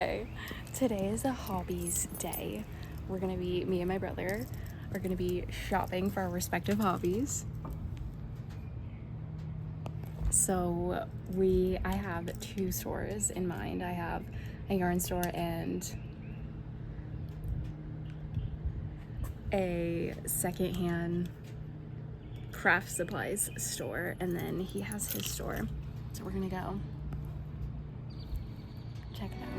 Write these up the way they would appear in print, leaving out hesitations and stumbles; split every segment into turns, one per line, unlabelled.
Okay. Today is a hobbies day. Me and my brother are gonna be shopping for our respective hobbies. So I have two stores in mind. I have a yarn store and a secondhand craft supplies store, and then he has his store. So we're gonna go check it out.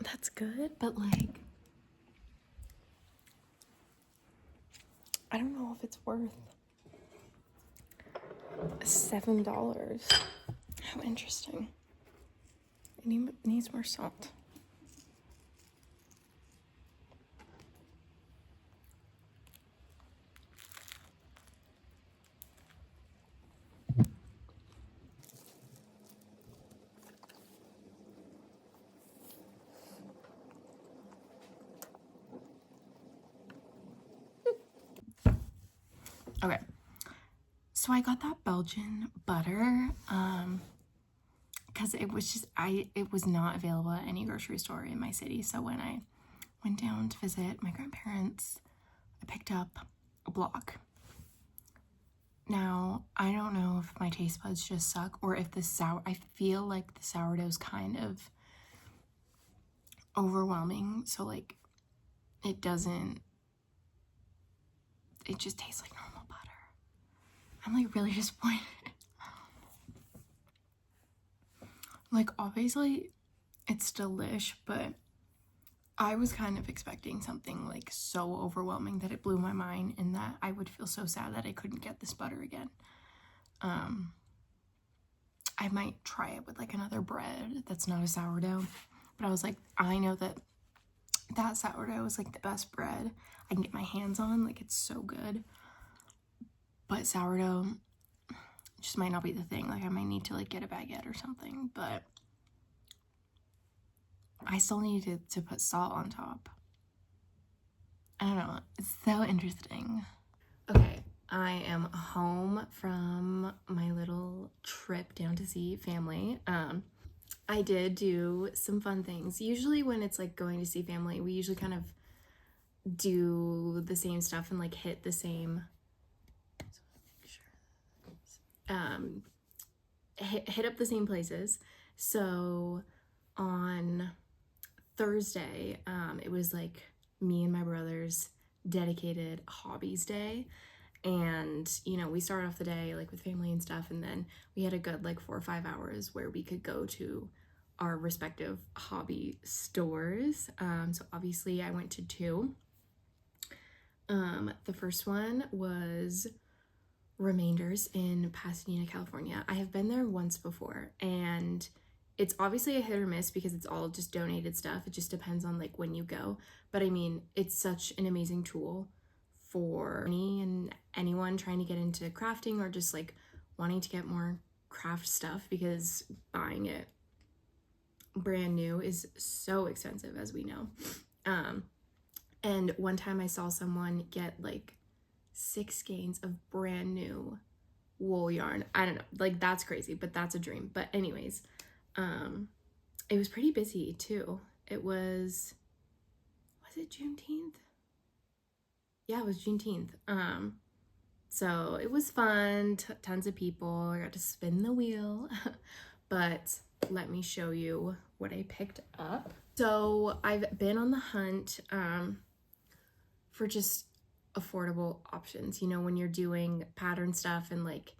That's good, but like, I don't know if it's worth $7. How interesting. It needs more salt. Okay, so I got that Belgian butter because it was not available at any grocery store in my city. So when I went down to visit my grandparents, I picked up a block. Now, I don't know if my taste buds just suck or if I feel like the sourdough's kind of overwhelming. So like, it just tastes like normal butter. I'm like really disappointed. Like, obviously it's delish, but I was kind of expecting something like so overwhelming that it blew my mind, and that I would feel so sad that I couldn't get this butter again. I might try it with like another bread that's not a sourdough, but I was like, I know that that sourdough is like the best bread I can get my hands on. Like, it's so good. But sourdough just might not be the thing. Like, I might need to like get a baguette or something, but I still need to put salt on top. I don't know. It's so interesting. Okay, I am home from my little trip down to see family. I did do some fun things. Usually when it's like going to see family, we usually kind of do the same stuff and like hit the same hit up the same places. So on Thursday, it was like me and my brother's dedicated hobbies day. And, you know, we started off the day like with family and stuff, and then we had a good like 4 or 5 hours where we could go to our respective hobby stores. So obviously I went to 2. The first one was Remainders in Pasadena, California. I have been there once before, and it's obviously a hit or miss because it's all just donated stuff. It just depends on like when you go. But I mean, it's such an amazing tool for me and anyone trying to get into crafting or just like wanting to get more craft stuff, because buying it brand new is so expensive, as we know. And one time I saw someone get like 6 skeins of brand new wool yarn. I don't know, like that's crazy, but that's a dream. But anyways, it was pretty busy too. It was it Juneteenth? Yeah, it was Juneteenth. So it was fun, tons of people. I got to spin the wheel. But let me show you what I picked up. So I've been on the hunt for just affordable options, you know, when you're doing pattern stuff, and like,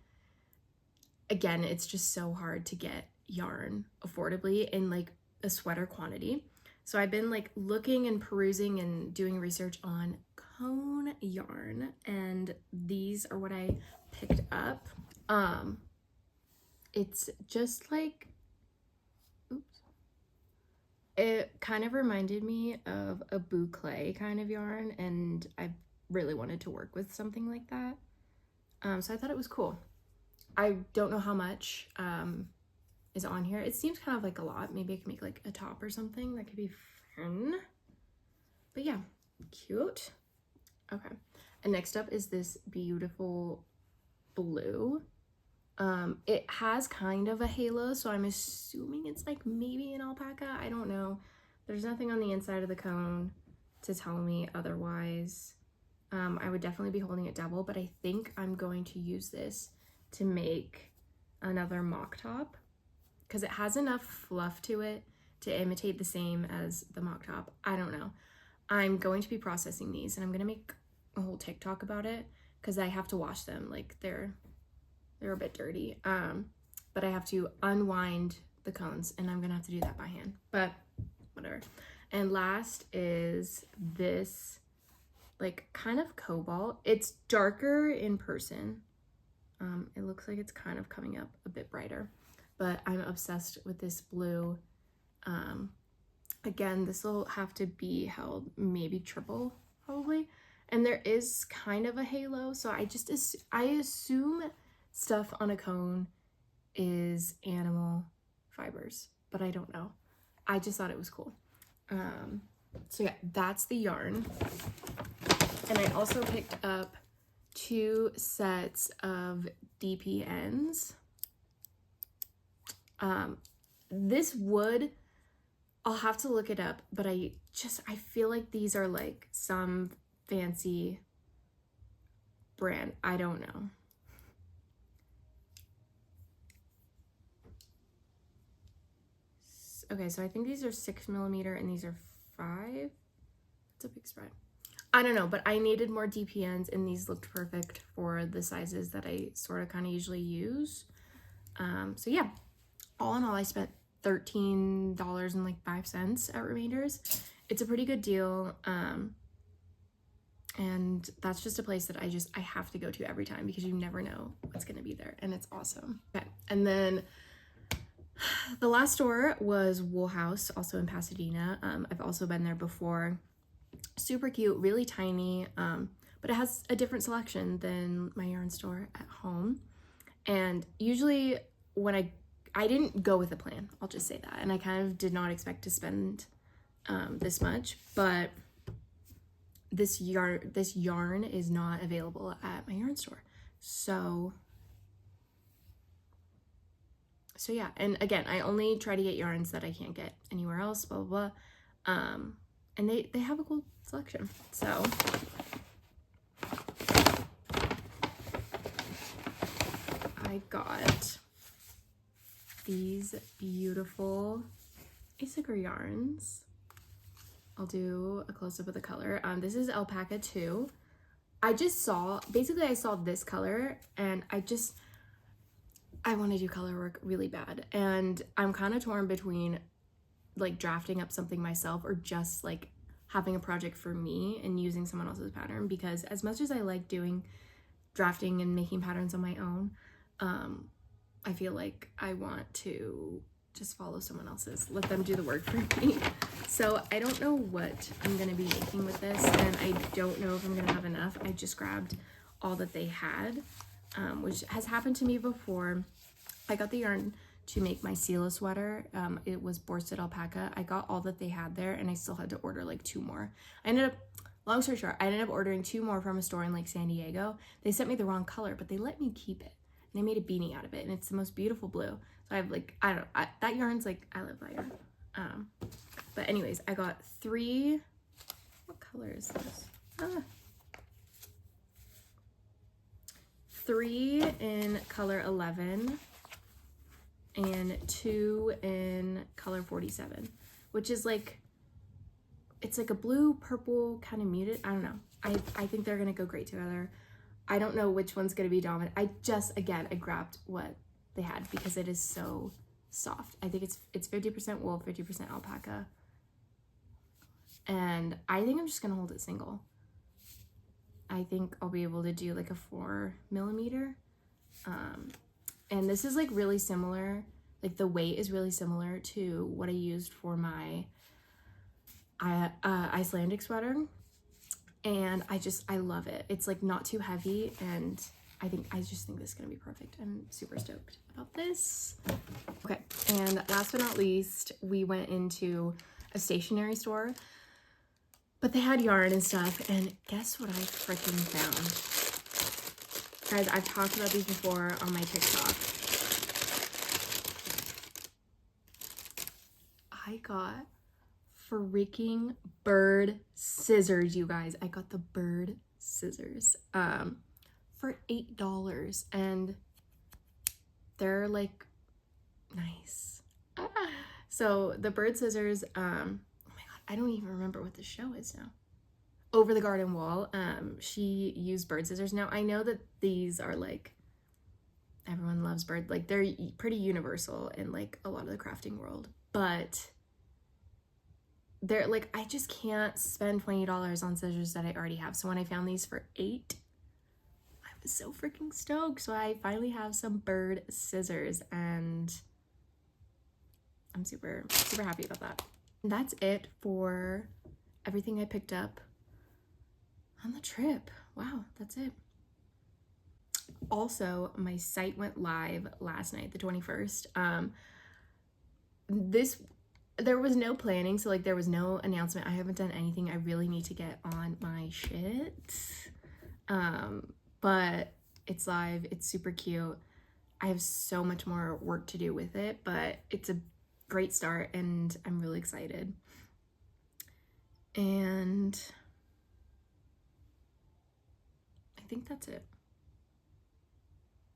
again, it's just so hard to get yarn affordably in like a sweater quantity. So I've been like looking and perusing and doing research on cone yarn, and these are what I picked up. It's just like, oops, it kind of reminded me of a boucle kind of yarn, and I really wanted to work with something like that. So I thought it was cool. I don't know how much is on here. It seems kind of like a lot. Maybe I can make like a top or something. That could be fun. But yeah, cute. Okay. And next up is this beautiful blue. It has kind of a halo, so I'm assuming it's like maybe an alpaca. I don't know. There's nothing on the inside of the cone to tell me otherwise. I would definitely be holding it double, but I think I'm going to use this to make another mock top because it has enough fluff to it to imitate the same as the mock top. I don't know. I'm going to be processing these, and I'm going to make a whole TikTok about it because I have to wash them. Like they're a bit dirty. But I have to unwind the cones, and I'm going to have to do that by hand, but whatever. And last is this like kind of cobalt. It's darker in person. It looks like it's kind of coming up a bit brighter, but I'm obsessed with this blue. Again, this will have to be held maybe triple probably. And there is kind of a halo. So I assume stuff on a cone is animal fibers, but I don't know. I just thought it was cool. So yeah, that's the yarn. And I also picked up 2 sets of DPNs. This wood, I'll have to look it up, but I feel like these are like some fancy brand. I don't know. Okay, so I think these are 6mm and these are 5. It's a big spread. I don't know, but I needed more DPNs, and these looked perfect for the sizes that I sort of kind of usually use. So yeah, all in all, I spent $13.05 at Remainders. It's a pretty good deal. And that's just a place that I have to go to every time because you never know what's going to be there, and it's awesome. Okay, and then the last store was Wool House, also in Pasadena. I've also been there before. Super cute, really tiny, but it has a different selection than my yarn store at home. And usually when I didn't go with a plan, I'll just say that, and I kind of did not expect to spend this much, but this yarn is not available at my yarn store. So yeah, and again, I only try to get yarns that I can't get anywhere else, blah blah blah. And they have a cool selection. So I got these beautiful Issachar yarns. I'll do a close-up of the color. This is Alpaca 2. I saw this color and I want to do color work really bad. And I'm kind of torn between like drafting up something myself or just like having a project for me and using someone else's pattern, because as much as I like doing drafting and making patterns on my own, I feel like I want to just follow someone else's, let them do the work for me. So I don't know what I'm gonna be making with this, and I don't know if I'm gonna have enough. I just grabbed all that they had, which has happened to me before. I got the yarn to make my Sela sweater. It was borsted alpaca. I got all that they had there, and I still had to order like 2 more. Long story short, I ended up ordering 2 more from a store in like San Diego. They sent me the wrong color, but they let me keep it. And I made a beanie out of it, and it's the most beautiful blue. So I have like, that yarn's like, I love that yarn. But anyways, I got 3, what color is this? 3 in color 11 and 2 in color 47, which is like, it's like a blue purple kind of muted. I don't know. I think they're gonna go great together. I don't know which one's gonna be dominant. I grabbed what they had because it is so soft. I think it's 50% wool, 50% alpaca. And I think I'm just gonna hold it single. I think I'll be able to do like a 4mm. And this is like really similar, like the weight is really similar to what I used for my Icelandic sweater. And I love it. It's like not too heavy, and I just think this is gonna be perfect. I'm super stoked about this. Okay, and last but not least, we went into a stationery store, but they had yarn and stuff, and guess what I freaking found? Guys, I've talked about these before on my TikTok. I got freaking bird scissors, you guys. I got the bird scissors for $8, and they're like nice. So the bird scissors, oh my god, I don't even remember what the show is now. Over the Garden Wall. She used bird scissors. Now I know that these are like, everyone loves bird, like they're pretty universal in like a lot of the crafting world, but they're like, I just can't spend $20 on scissors that I already have. So when I found these for $8, I was so freaking stoked. So I finally have some bird scissors, and I'm super happy about that. And that's it for everything I picked up on the trip. Wow, that's it. Also, my site went live last night, the 21st. There was no planning, so like there was no announcement. I haven't done anything. I really need to get on my shit. But it's live. It's super cute. I have so much more work to do with it, but it's a great start, and I'm really excited. And I think that's it.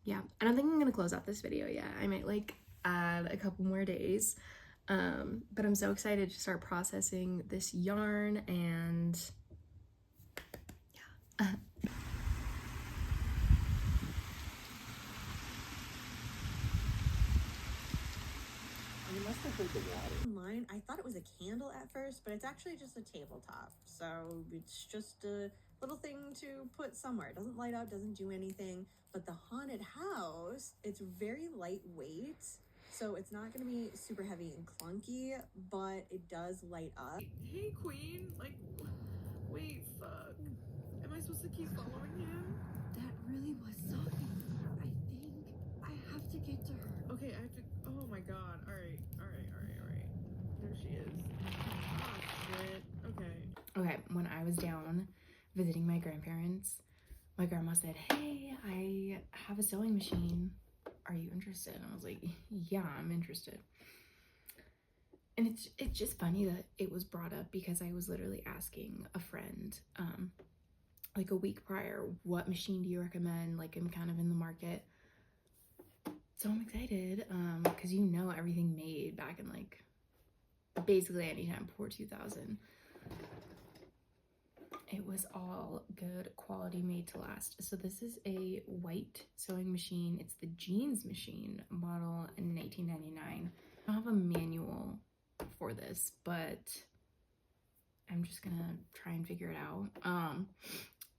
Yeah, I don't think I'm gonna close out this video yet. I might like add a couple more days. But I'm so excited to start processing this yarn, and yeah.
You must have heard the water. Online, I thought it was a candle at first, but it's actually just a tabletop. So it's just a little thing to put somewhere. It doesn't light up, doesn't do anything. But the haunted house, it's very lightweight. So it's not going to be super heavy and clunky, but it does light up.
Hey, Queen. Like, wait, fuck. Am I supposed to keep following him?
That really was Sophie. I think I have to get to her.
Okay, I have to. Oh my god. Alright. There she is. Oh, shit. Okay.
Okay, when I was down visiting my grandparents, my grandma said, "Hey, I have a sewing machine. Are you interested?" And I was like, "Yeah, I'm interested." And it's just funny that it was brought up because I was literally asking a friend, like a week prior, what machine do you recommend? Like, I'm kind of in the market. So I'm excited, because you know everything made back in like basically any time before 2000. It was all good quality, made to last. So this is a white sewing machine. It's the jeans machine, model in 1999. I don't have a manual for this, but I'm just gonna try and figure it out.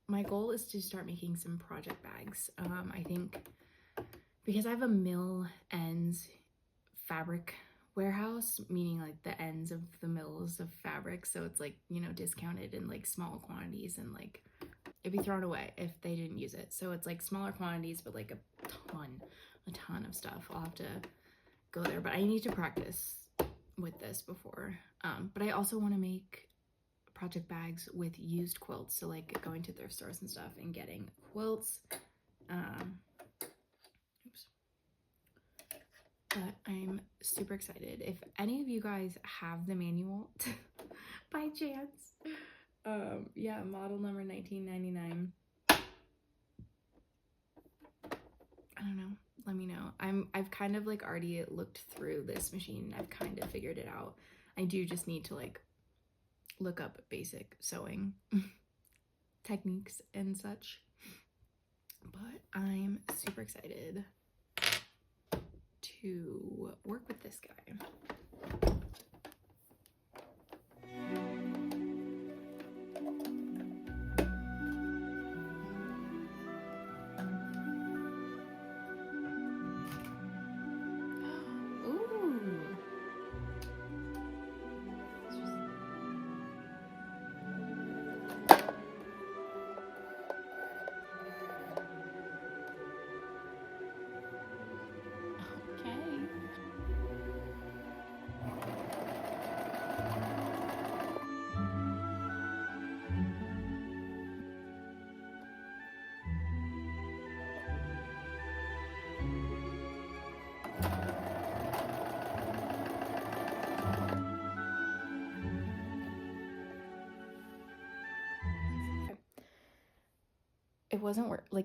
My goal is to start making some project bags. I think because I have a mill ends fabric warehouse, meaning like the ends of the mills of fabric, so it's like, you know, discounted in like small quantities, and like it'd be thrown away if they didn't use it. So it's like smaller quantities, but like a ton of stuff. I'll have to go there, but I need to practice with this before. But I also want to make project bags with used quilts, so like going to thrift stores and stuff and getting quilts. But I'm super excited. If any of you guys have the manual by chance, yeah, model number 1999. I don't know, let me know. I've kind of like already looked through this machine. I've kind of figured it out. I do just need to like look up basic sewing techniques and such. But I'm super excited to work with this guy.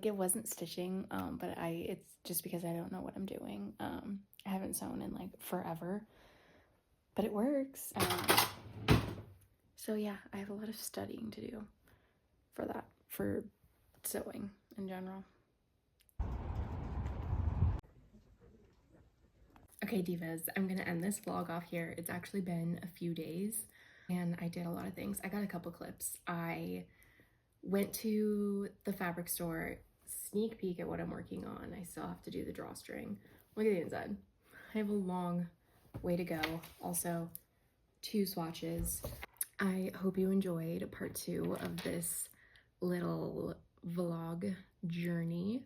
It wasn't stitching, but it's just because I don't know what I'm doing. I haven't sewn in like forever, but it works. So yeah, I have a lot of studying to do for sewing in general. Okay, divas, I'm gonna end this vlog off here. It's actually been a few days and I did a lot of things. I got a couple clips. I went to the fabric store, sneak peek at what I'm working on. I still have to do the drawstring. Look at the inside. I have a long way to go. Also, 2 swatches. I hope you enjoyed part 2 of this little vlog journey.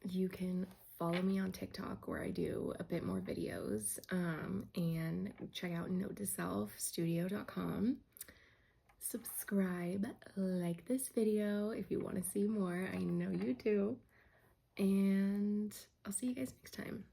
You can follow me on TikTok where I do a bit more videos, and check out note-to-self-studio.com. Subscribe, like this video if you want to see more. I know you do. And I'll see you guys next time.